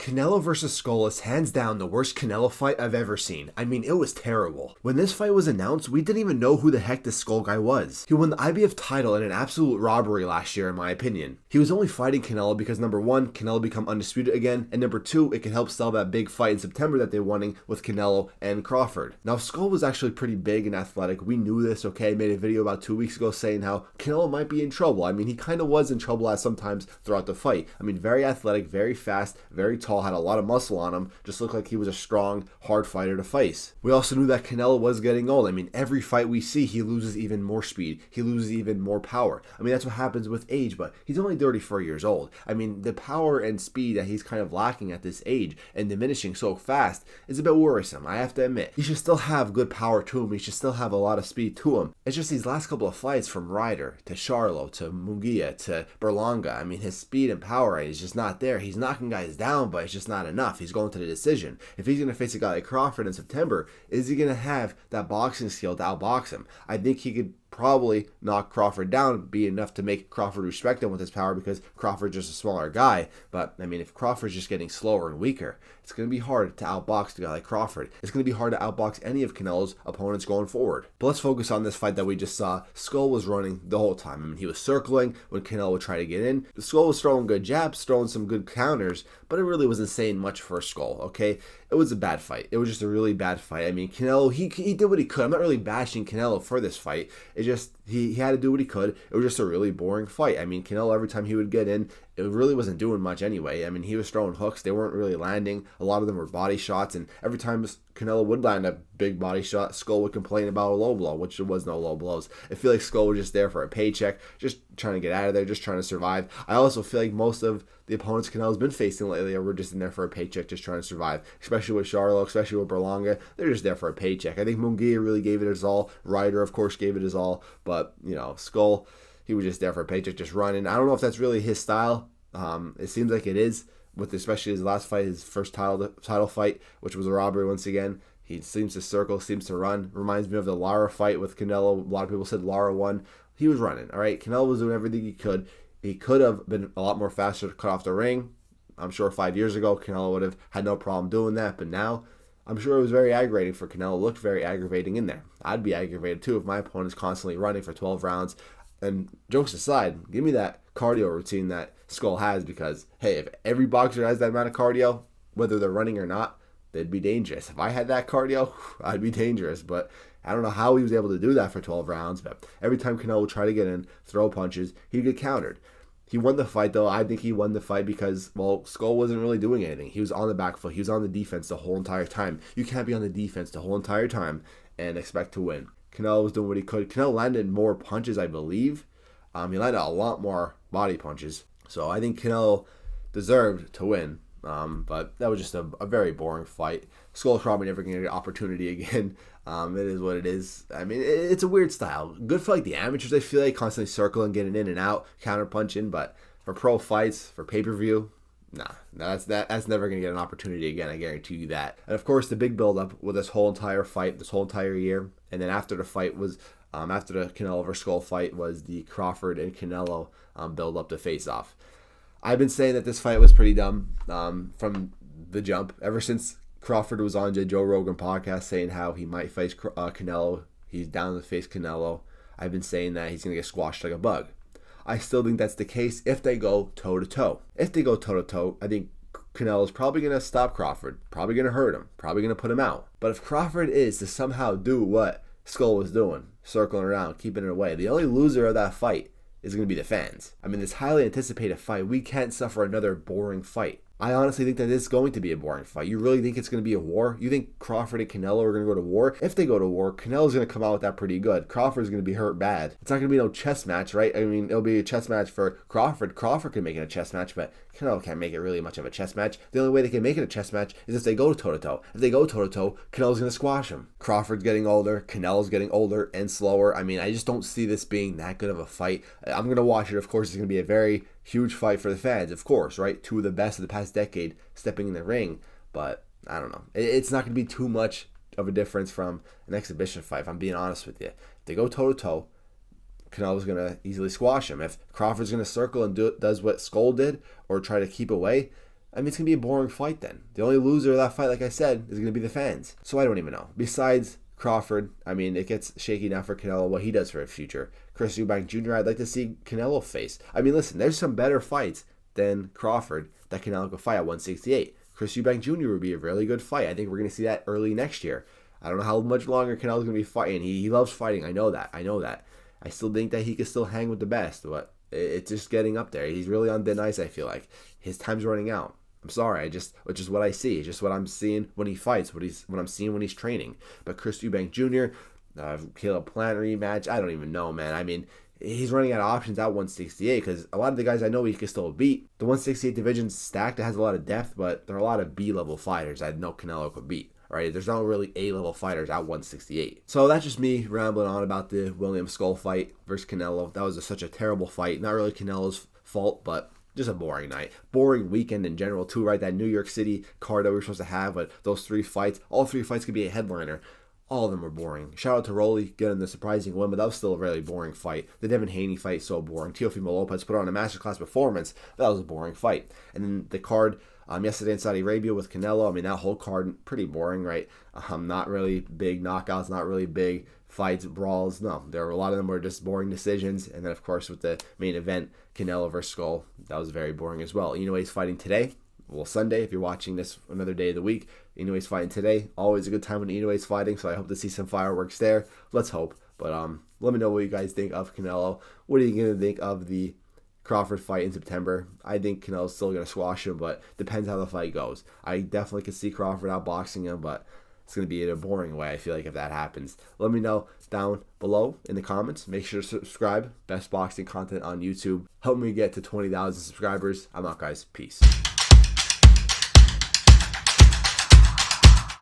Canelo versus Scull is hands down the worst Canelo fight I've ever seen. I mean, it was terrible. When this fight was announced, we didn't even know who the heck this Scull guy was. He won the IBF title in an absolute robbery last year, in my opinion. He was only fighting Canelo because number one, Canelo become undisputed again, and number two, it could help sell that big fight in September that they're wanting with Canelo and Crawford. Now, Scull was actually pretty big and athletic. We knew this, okay? I made a video about 2 weeks ago saying how Canelo might be in trouble. I mean, he kind of was in trouble at sometimes throughout the fight. I mean, very athletic, very fast, very tall, had a lot of muscle on him, just looked like he was a strong, hard fighter to face. We also knew that Canelo was getting old. I mean, every fight we see, he loses even more speed. He loses even more power. I mean, that's what happens with age, but he's only 34 years old. I mean, the power and speed that he's kind of lacking at this age and diminishing so fast is a bit worrisome, I have to admit. He should still have good power to him. He should still have a lot of speed to him. It's just these last couple of fights from Ryder to Charlo to Munguia to Berlanga. I mean, his speed and power is just not there. He's knocking guys down, but it's just not enough. He's going to the decision. If he's going to face a guy like Crawford in September, is he going to have that boxing skill to outbox him? I think he could probably knock Crawford down, be enough to make Crawford respect him with his power because Crawford's just a smaller guy. But, I mean, if Crawford's just getting slower and weaker, it's going to be hard to outbox a guy like Crawford. It's going to be hard to outbox any of Canelo's opponents going forward. But let's focus on this fight that we just saw. Scull was running the whole time. I mean, he was circling when Canelo would try to get in. The Scull was throwing good jabs, throwing some good counters, but it really wasn't saying much for Scull, okay? It was a bad fight. It was just a really bad fight. I mean, Canelo, he did what he could. I'm not really bashing Canelo for this fight. It's just he had to do what he could. It was just a really boring fight. I mean, Canelo, every time he would get in, it really wasn't doing much anyway. I mean, he was throwing hooks. They weren't really landing. A lot of them were body shots, and every time Canelo would land a big body shot, Scull would complain about a low blow, which there was no low blows. I feel like Scull was just there for a paycheck, just trying to get out of there, just trying to survive. I also feel like most of the opponents Canelo's been facing lately were just in there for a paycheck, just trying to survive, especially with Charlo, especially with Berlanga. They're just there for a paycheck. I think Munguia really gave it his all. Ryder, of course, gave it his all, but, you know, Scull, he was just there for a paycheck, just running. I don't know if that's really his style. It seems like it is, with especially his last fight, his first title fight, which was a robbery once again. He seems to circle, seems to run. Reminds me of the Lara fight with Canelo. A lot of people said Lara won. He was running, all right? Canelo was doing everything he could. He could have been a lot more faster to cut off the ring. I'm sure 5 years ago, Canelo would have had no problem doing that, but now I'm sure it was very aggravating for Canelo. It looked very aggravating in there. I'd be aggravated too if my opponent's constantly running for 12 rounds. And jokes aside, give me that cardio routine that Scull has, because, hey, if every boxer has that amount of cardio, whether they're running or not, they'd be dangerous. If I had that cardio, I'd be dangerous. But I don't know how he was able to do that for 12 rounds. But every time Canelo would try to get in, throw punches, he'd get countered. He won the fight, though. I think he won the fight because, well, Scull wasn't really doing anything. He was on the back foot. He was on the defense the whole entire time. You can't be on the defense the whole entire time and expect to win. Canelo was doing what he could. Canelo landed more punches, I believe. He landed a lot more body punches. So I think Canelo deserved to win. But that was just a very boring fight. Skull's probably never going to get an opportunity again. It is what it is. I mean, it's a weird style. Good for like the amateurs, I feel like, constantly circling, getting in and out, counter punching. But for pro fights, for pay-per-view, nah, that's never going to get an opportunity again. I guarantee you that. And of course, the big build-up with this whole entire fight, this whole entire year, and then after the fight was, after the Canelo versus Scull fight, was the Crawford and Canelo build-up to face-off. I've been saying that this fight was pretty dumb from the jump. Ever since Crawford was on the Joe Rogan podcast saying how he might face Canelo, he's down to face Canelo, I've been saying that he's going to get squashed like a bug. I still think that's the case if they go toe-to-toe. If they go toe-to-toe, I think Canelo's probably going to stop Crawford, probably going to hurt him, probably going to put him out. But if Crawford is to somehow do what Scull was doing, circling around, keeping it away, the only loser of that fight is going to be the fans. I mean, this highly anticipated fight, we can't suffer another boring fight. I honestly think that it's going to be a boring fight. You really think it's going to be a war? You think Crawford and Canelo are going to go to war? If they go to war, Canelo's going to come out with that pretty good. Crawford's going to be hurt bad. It's not going to be no chess match, right? I mean, it'll be a chess match for Crawford. Crawford can make it a chess match, but Canelo can't make it really much of a chess match. The only way they can make it a chess match is if they go toe-to-toe. If they go toe-to-toe, Canelo's going to squash him. Crawford's getting older. Canelo's getting older and slower. I mean, I just don't see this being that good of a fight. I'm going to watch it. Of course, it's going to be a very huge fight for the fans, of course, right? Two of the best of the past decade stepping in the ring. But I don't know. It's not going to be too much of a difference from an exhibition fight, if I'm being honest with you. If they go toe-to-toe, Canelo's going to easily squash him. If Crawford's going to circle and does what Scull did or try to keep away, I mean, it's going to be a boring fight then. The only loser of that fight, like I said, is going to be the fans. So I don't even know. Besides Crawford, I mean, it gets shaky now for Canelo, what he does for his future. Chris Eubank Jr., I'd like to see Canelo face. I mean, listen, there's some better fights than Crawford that Canelo could fight at 168. Chris Eubank Jr. would be a really good fight. I think we're going to see that early next year. I don't know how much longer Canelo's going to be fighting. He loves fighting. I know that. I still think that he can still hang with the best, but it's just getting up there. He's really on thin ice, I feel like. His time's running out. I'm sorry, it's just what I see. It's just what I'm seeing when he fights, what I'm seeing when he's training. But Chris Eubank Jr., Caleb Plant rematch, I don't even know, man. I mean, he's running out of options at 168 because a lot of the guys I know he can still beat. The 168 division's stacked. It has a lot of depth, but there are a lot of B-level fighters I know Canelo could beat. Right? There's not really A-level fighters at 168. So that's just me rambling on about the William Scull fight versus Canelo. That was such a terrible fight. Not really Canelo's fault, but just a boring night. Boring weekend in general, too, right? That New York City card that we were supposed to have, but those 3 fights, all 3 fights could be a headliner. All of them were boring. Shout out to Rolly getting the surprising win, but that was still a really boring fight. The Devin Haney fight, so boring. Teofimo Lopez put on a masterclass performance. That was a boring fight. And then the card yesterday in Saudi Arabia with Canelo, I mean, that whole card, pretty boring, right? Not really big knockouts, not really big fights, brawls. No, there were a lot of them were just boring decisions. And then, of course, with the main event, Canelo versus Scull, that was very boring as well. Inoue's fighting today. Well, Sunday, if you're watching this another day of the week. Inoue's fighting today. Always a good time when Inoue's fighting, so I hope to see some fireworks there. Let's hope. But let me know what you guys think of Canelo. What are you going to think of the Crawford fight in September? I think Canelo's still going to squash him, but depends how the fight goes. I definitely could see Crawford outboxing him, but it's going to be in a boring way, I feel like, if that happens. Let me know down below in the comments. Make sure to subscribe. Best boxing content on YouTube. Help me get to 20,000 subscribers. I'm out, guys. Peace.